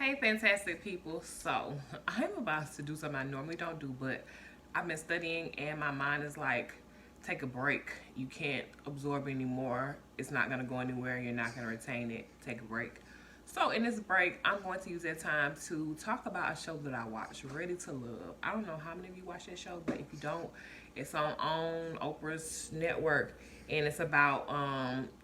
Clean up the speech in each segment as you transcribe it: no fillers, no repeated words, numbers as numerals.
Hey, fantastic people. So, I'm about to do something I normally don't do, but I've been studying and my mind is like, take a break. You can't absorb anymore. It's not going to go anywhere. You're not going to retain it. Take a break. So, in this break, I'm going to use that time to talk about a show that I watch, Ready to Love. I don't know how many of you watch that show, but if you don't, it's on Oprah's network, and it's about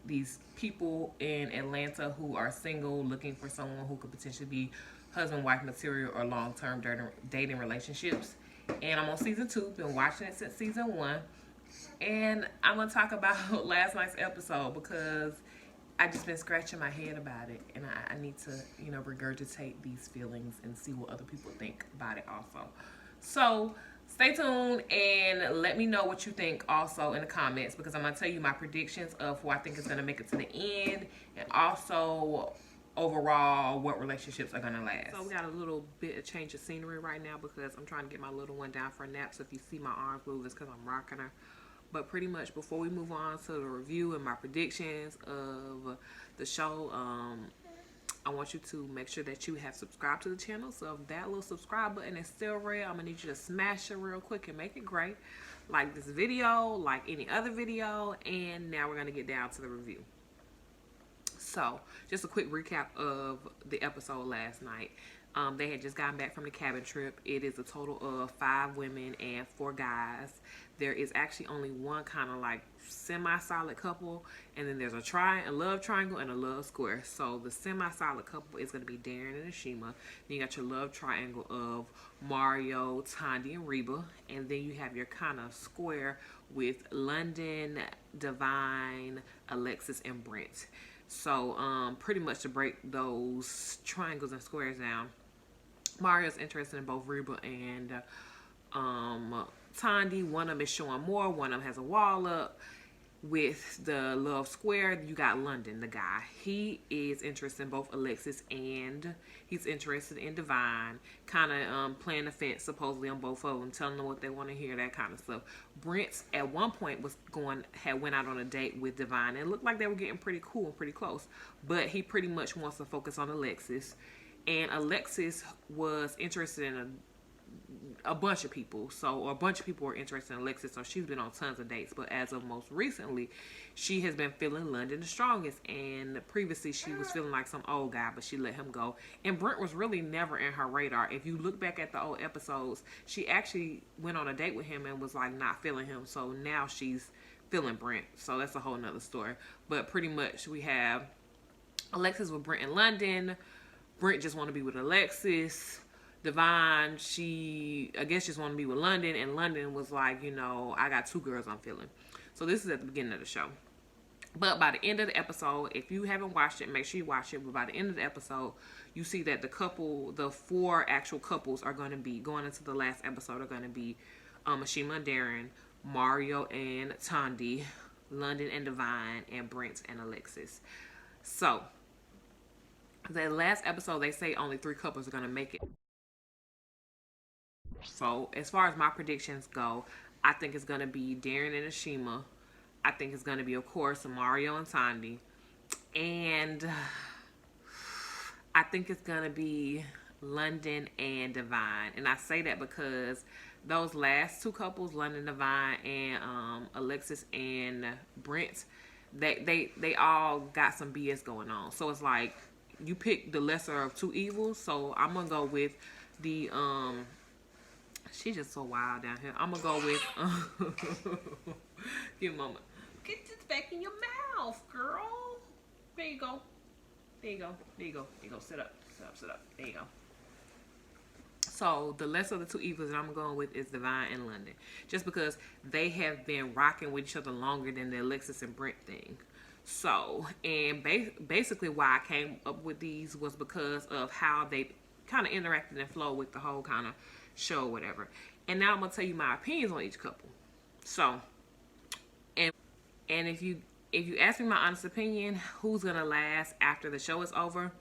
these people in Atlanta who are single, looking for someone who could potentially be husband wife material or long term dating relationships. And I'm on season 2. Been watching it since season 1, and I'm gonna talk about last night's episode because I just been scratching my head about it, and I need to, regurgitate these feelings and see what other people think about it also. So stay tuned and let me know what you think also in the comments, because I'm gonna tell you my predictions of who I think is gonna make it to the end, and also overall what relationships are gonna last. So we got a little bit of change of scenery right now because I'm trying to get my little one down for a nap. So if you see my arms move, it's because I'm rocking her. But pretty much before we move on to the review and my predictions of the show, I want you to make sure that you have subscribed to the channel. So if that little subscribe button is still red, I'm gonna need you to smash it real quick and make it great. Like this video, like any other video, and now we're gonna get down to the review. So just a quick recap of the episode last night. They had just gotten back from the cabin trip. It is a total of 5 women and 4 guys. There is actually only one kind of like semi-solid couple, and then there's a love triangle and a love square. So the semi-solid couple is going to be Darren and Ashima. Then you got your love triangle of Mario, Tandy, and Reba. And then you have your kind of square with London, Divine, Alexis, and Brent. So pretty much to break those triangles and squares down, Mario's interested in both Reba and Tandy. One of them is showing more. One of them has a wall up. With the love square, you got London, the guy. He is interested in both Alexis and he's interested in Divine. Kind of playing the fence supposedly on both of them, telling them what they want to hear, that kind of stuff. Brent at one point went out on a date with Divine, and it looked like they were getting pretty cool and pretty close. But he pretty much wants to focus on Alexis. And Alexis was interested in a bunch of people. So a bunch of people were interested in Alexis, so she's been on tons of dates. But as of most recently, she has been feeling London the strongest. And previously she was feeling like some old guy, but she let him go. And Brent was really never in her radar. If you look back at the old episodes, she actually went on a date with him and was like not feeling him. So now she's feeling Brent. So that's a whole nother story. But pretty much we have Alexis with Brent in London. Brent just want to be with Alexis. Divine, she, I guess, just wanted to be with London, and London was like, I got 2 girls I'm feeling. So this is at the beginning of the show. But by the end of the episode, if you haven't watched it, make sure you watch it. But by the end of the episode, you see that the 4 actual couples are going to be, going into the last episode, are going to be Ashima and Darren, Mario and Tandy, London and Divine, and Brent and Alexis. So, the last episode, they say only 3 couples are going to make it. So, as far as my predictions go, I think it's going to be Darren and Ashima. I think it's going to be, of course, Mario and Tandy. And I think it's going to be London and Divine. And I say that because those last 2 couples, London, Divine, and Alexis and Brent, they all got some BS going on. So it's like, you pick the lesser of 2 evils. So I'm going to go with the... She's just so wild down here. I'm gonna go with give me a moment. Get this back in your mouth, girl. There you go. There you go. There you go. There you go. Sit up. Sit up. Sit up. There you go. So the lesser of the 2 evils that I'm going with is Divine and London. Just because they have been rocking with each other longer than the Alexis and Brent thing. So, and basically why I came up with these was because of how they kind of interacted and flowed with the whole kind of show or whatever. And now I'm gonna tell you my opinions on each couple. So, and if you ask me my honest opinion, who's gonna last after the show is over,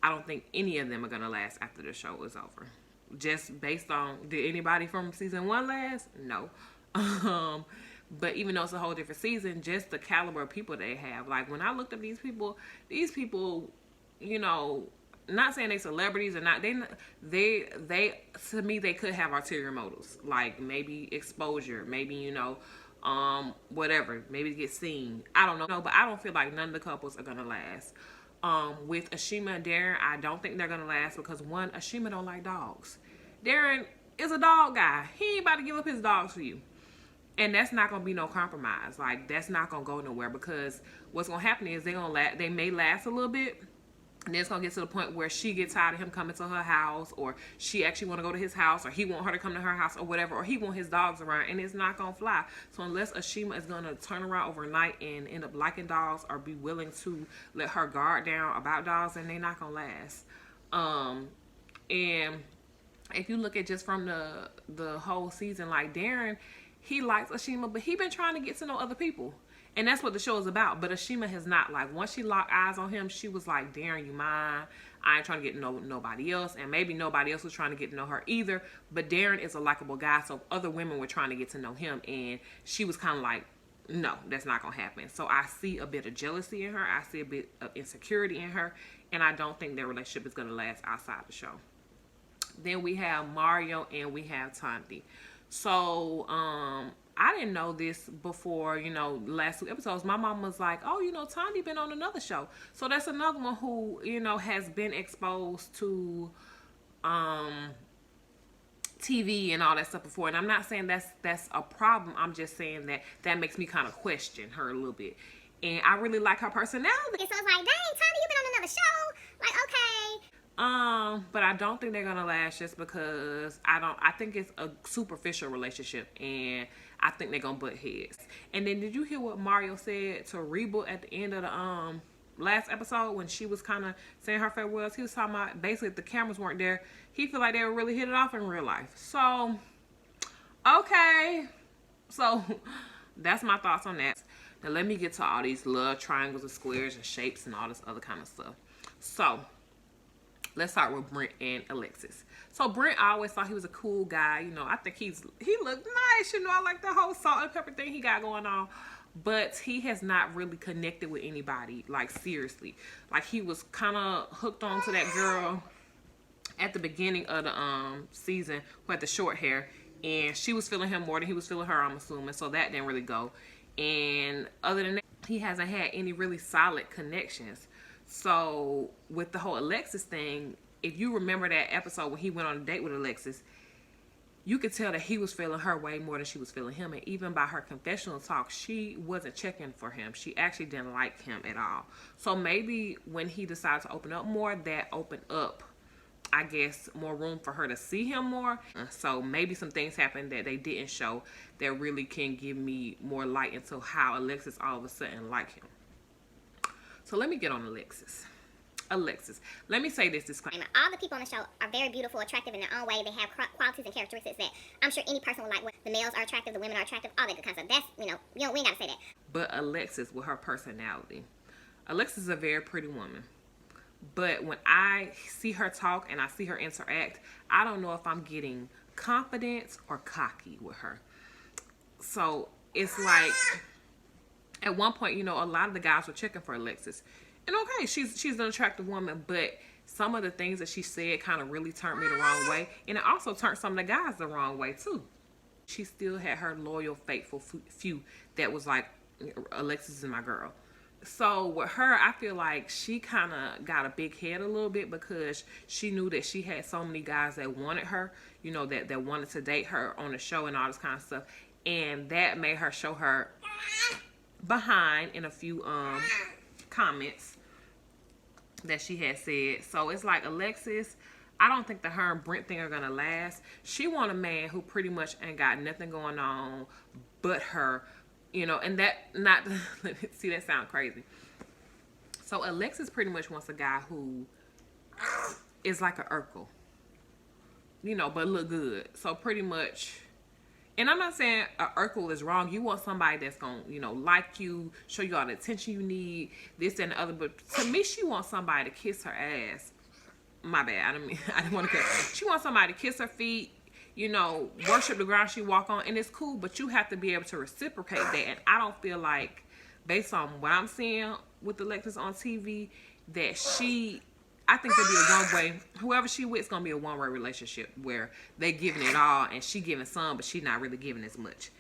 I don't think any of them are gonna last after the show is over. Just based on, did anybody from season 1 last? No. But even though it's a whole different season, just the caliber of people they have. Like when I looked at these people, not saying they celebrities or not, they to me, they could have ulterior motives, like maybe exposure, maybe, you know, whatever, maybe get seen. I don't know, but I don't feel like none of the couples are gonna last. With Ashima and Darren, I don't think they're gonna last because one, Ashima don't like dogs. Darren is a dog guy. He ain't about to give up his dogs for you. And that's not gonna be no compromise. Like, that's not gonna go nowhere, because what's gonna happen is they may last a little bit, and then it's gonna get to the point where she gets tired of him coming to her house, or she actually want to go to his house, or he want her to come to her house, or whatever, or he want his dogs around, and it's not gonna fly. So unless Ashima is gonna turn around overnight and end up liking dogs, or be willing to let her guard down about dogs, then they're not gonna last. And if you look at just from the whole season, like Darren, he likes Ashima, but he been trying to get to know other people. And that's what the show is about. But Ashima has not. Like, once she locked eyes on him, she was like, Darren, you mine. I ain't trying to get to know nobody else. And maybe nobody else was trying to get to know her either. But Darren is a likable guy, so other women were trying to get to know him. And she was kind of like, no, that's not going to happen. So I see a bit of jealousy in her. I see a bit of insecurity in her. And I don't think their relationship is going to last outside the show. Then we have Mario and we have Tandy. So, I didn't know this before, you know, last 2 episodes. My mom was like, oh, you know, Tandy been on another show. So that's another one who, you know, has been exposed to TV and all that stuff before. And I'm not saying that's a problem. I'm just saying that makes me kind of question her a little bit. And I really like her personality. And so it's like, dang, Tandy, you been on another show? Like, okay. But I don't think they're gonna last, just because I think it's a superficial relationship, and I think they're gonna butt heads. And then did you hear what Mario said to Reba at the end of the last episode, when she was kind of saying her farewells? He was talking about basically if the cameras weren't there, he feel like they would really hit it off in real life. So, okay. So that's my thoughts on that. Now let me get to all these love triangles and squares and shapes and all this other kind of stuff. So let's start with Brent and Alexis. So Brent, I always thought he was a cool guy. You know, I think he looked nice. You know, I like the whole salt and pepper thing he got going on. But he has not really connected with anybody, like, seriously. Like, he was kind of hooked on to that girl at the beginning of the season who had the short hair. And she was feeling him more than he was feeling her, I'm assuming. So that didn't really go. And other than that, he hasn't had any really solid connections. So with the whole Alexis thing, if you remember that episode when he went on a date with Alexis, you could tell that he was feeling her way more than she was feeling him. And even by her confessional talk, she wasn't checking for him. She actually didn't like him at all. So maybe when he decided to open up more, that opened up, I guess, more room for her to see him more. So maybe some things happened that they didn't show that really can give me more light into how Alexis all of a sudden liked him. So let me get on Alexis. Alexis, let me say this disclaimer. All the people on the show are very beautiful, attractive in their own way. They have qualities and characteristics that I'm sure any person would like. The males are attractive, the women are attractive, all that good kind of stuff. That's, we ain't got to say that. But Alexis, with her personality. Alexis is a very pretty woman. But when I see her talk and I see her interact, I don't know if I'm getting confidence or cocky with her. So it's like, at one point, you know, a lot of the guys were checking for Alexis. And okay, she's an attractive woman, but some of the things that she said kind of really turned me the wrong way. And it also turned some of the guys the wrong way too. She still had her loyal, faithful few that was like, Alexis is my girl. So with her, I feel like she kind of got a big head a little bit, because she knew that she had so many guys that wanted her, you know, that wanted to date her on the show and all this kind of stuff. And that made her show her behind in a few comments that she had said. So it's like, Alexis, I don't think the her and Brent thing are gonna last. She want a man who pretty much ain't got nothing going on but her, you know. And that, not see, that sound crazy. So Alexis pretty much wants a guy who is like a Urkel, you know, but look good. So pretty much, and I'm not saying Urkel is wrong. You want somebody that's going to, you know, like you, show you all the attention you need, this and the other. But to me, she wants somebody to kiss her ass. My bad. I didn't want to kiss. She wants somebody to kiss her feet, you know, worship the ground she walk on. And it's cool, but you have to be able to reciprocate that. And I don't feel like, based on what I'm seeing with Alexis on TV, that she I think it'll be a one-way. Whoever she with, it's gonna be a one-way relationship where they giving it all and she giving some, but she not really giving as much.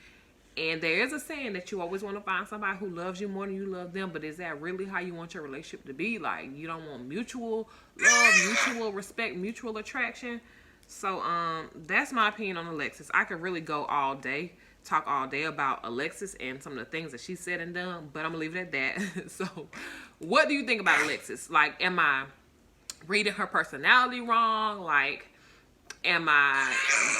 And there is a saying that you always want to find somebody who loves you more than you love them, but is that really how you want your relationship to be? Like, you don't want mutual love, mutual respect, mutual attraction. So that's my opinion on Alexis. I could really go all day, talk all day about Alexis and some of the things that she said and done, but I'm gonna leave it at that. So what do you think about Alexis? Like, am I reading her personality wrong? Like, am I,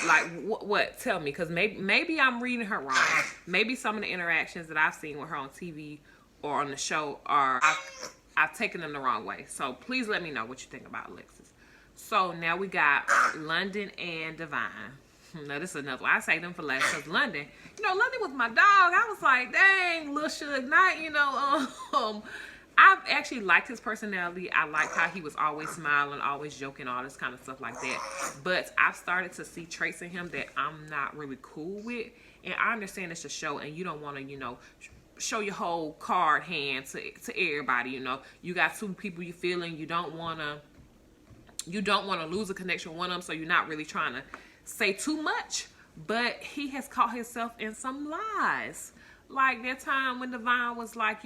like, what? Tell me, because maybe I'm reading her wrong. Maybe some of the interactions that I've seen with her on TV or on the show are, I've taken them the wrong way. So please let me know what you think about Alexis. So now we got London and Divine. Now this is another one. I say them for last because London, London was my dog. I was like, dang, Lil Suge Knight, I've actually liked his personality. I liked how he was always smiling, always joking, all this kind of stuff like that. But I've started to see traits in him that I'm not really cool with. And I understand it's a show and you don't want to, show your whole card hand to everybody, You got two people you feeling. You don't want to lose a connection with one of them, so you're not really trying to say too much. But he has caught himself in some lies. Like that time when Divine was like,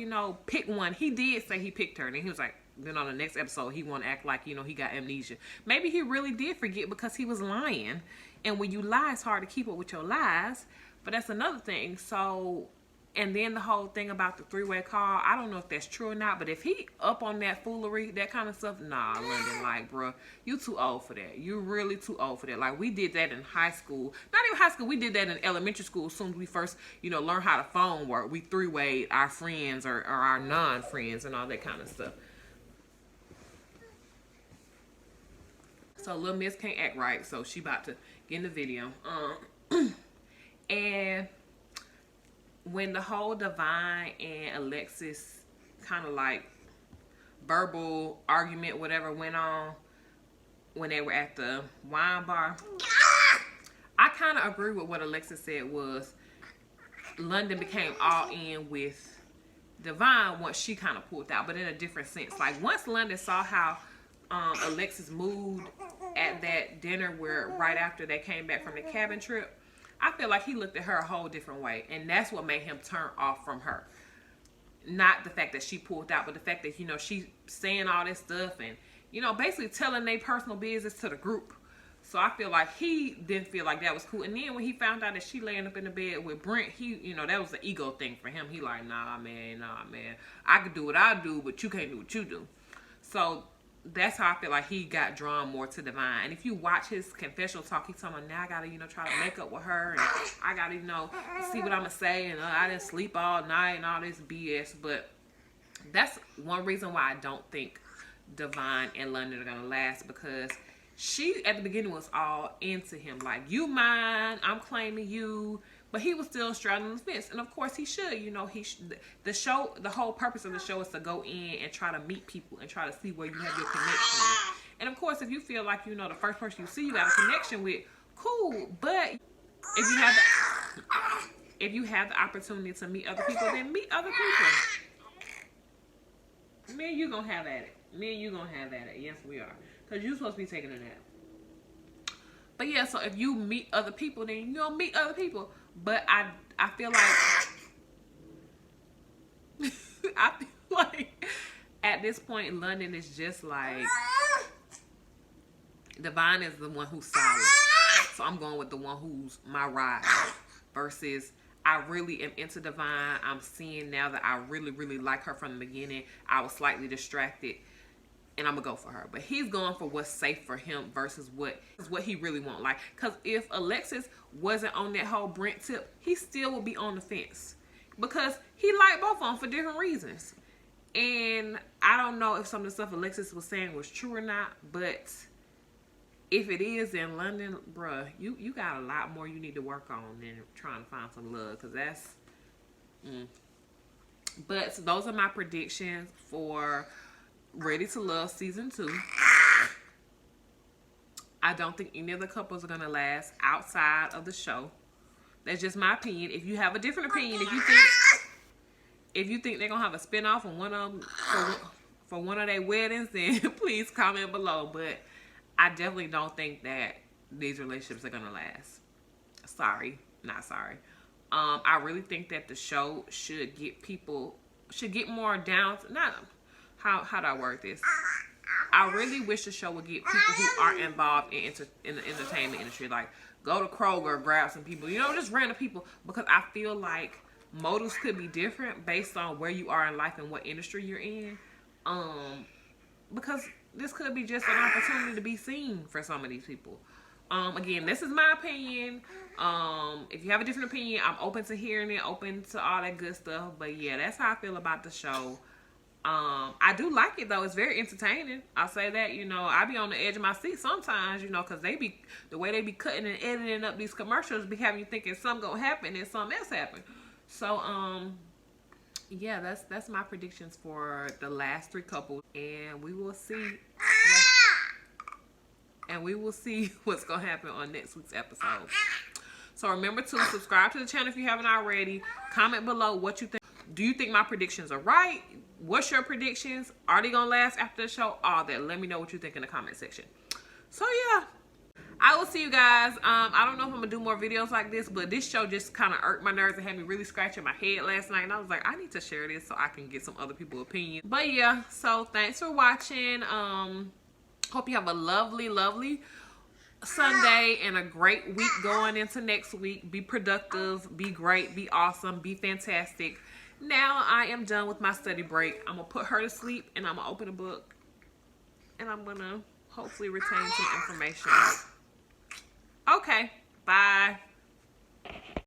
pick one. He did say he picked her. And he was like, then on the next episode, he want to act like, he got amnesia. Maybe he really did forget because he was lying. And when you lie, it's hard to keep up with your lies. But that's another thing. So, and then the whole thing about the three-way call, I don't know if that's true or not. But if he up on that foolery, that kind of stuff, nah, London, like, bro, you too old for that. You really too old for that. Like, we did that in high school. Not even high school. We did that in elementary school as soon as we first, learned how the phone worked. We three-wayed our friends or our non-friends and all that kind of stuff. So, Lil Miss can't act right. So, she about to get in the video. And when the whole Divine and Alexis kind of like verbal argument, whatever, went on when they were at the wine bar, I kind of agree with what Alexis said was London became all in with Divine once she kind of pulled out, but in a different sense. Like, once London saw how Alexis moved at that dinner where right after they came back from the cabin trip, I feel like he looked at her a whole different way. And that's what made him turn off from her. Not the fact that she pulled out, but the fact that, she's saying all this stuff and, basically telling their personal business to the group. So I feel like he didn't feel like that was cool. And then when he found out that she laying up in the bed with Brent, he, that was an ego thing for him. He like, nah, man. I could do what I do, but you can't do what you do. So that's how I feel like he got drawn more to Divine. And if you watch his confessional talk, he's talking about, now I gotta, try to make up with her, and I gotta, see what I'm gonna say, and I didn't sleep all night and all this BS. But that's one reason why I don't think Divine and London are gonna last, because she at the beginning was all into him, like, you mine, I'm claiming you. But he was still straddling the fence. And of course he should, the whole purpose of the show is to go in and try to meet people and try to see where you have your connection with. And of course, if you feel like, the first person you see you got a connection with, cool. But if you have the opportunity to meet other people, then meet other people. Me and you gonna have at it. Yes, we are. Because you're supposed to be taking a nap. But yeah, so if you meet other people, then you'll meet other people. But I feel like at this point, London is just like, Divine is the one who's solid. So I'm going with the one who's my ride. Versus, I really am into Divine. I'm seeing now that I really, really like her from the beginning. I was slightly distracted. And I'm gonna go for her. But he's going for what's safe for him versus what he really want. Like, because if Alexis wasn't on that whole Brent tip, he still would be on the fence. Because he liked both of them for different reasons. And I don't know if some of the stuff Alexis was saying was true or not. But if it is, in London, bruh, you got a lot more you need to work on than trying to find some love. Because that's... But so those are my predictions for Ready to Love Season 2. I don't think any of the couples are going to last outside of the show. That's just my opinion. If you have a different opinion, if you think they're going to have a spinoff and one of them for one of their weddings, then please comment below. But I definitely don't think that these relationships are gonna last. Sorry, not sorry. I really think that the show should get more down to, not how do I word this? I really wish the show would get people who aren't involved in the entertainment industry, like go to Kroger, grab some people, you know, just random people, because I feel like motives could be different based on where you are in life and what industry you're in. Because this could be just an opportunity to be seen for some of these people. Again, this is my opinion. If you have a different opinion, I'm open to hearing it, open to all that good stuff. But yeah, that's how I feel about the show. I do like it though. It's very entertaining. I'll say that, you know, I be on the edge of my seat sometimes, you know, because the way they be cutting and editing up these commercials be having you thinking something gonna happen and something else happen. So, yeah, that's my predictions for the last 3 couples, and we will see. And we will see what's gonna happen on next week's episode. So remember to subscribe to the channel if you haven't already. Comment below what you think. Do you think my predictions are right? What's your predictions? Are they gonna last after the show? All that. Let me know what you think in the comment section. So yeah, I will see you guys. I don't know if I'm gonna do more videos like this, but this show just kind of irked my nerves and had me really scratching my head last night, and I was like, I need to share this so I can get some other people's opinions. But yeah, so thanks for watching. Hope you have a lovely, lovely Sunday and a great week going into next week. Be productive, be great, be awesome, be fantastic. Now I am done with my study break. I'm gonna put her to sleep, and I'm gonna open a book, and I'm gonna hopefully retain some information. Okay, bye.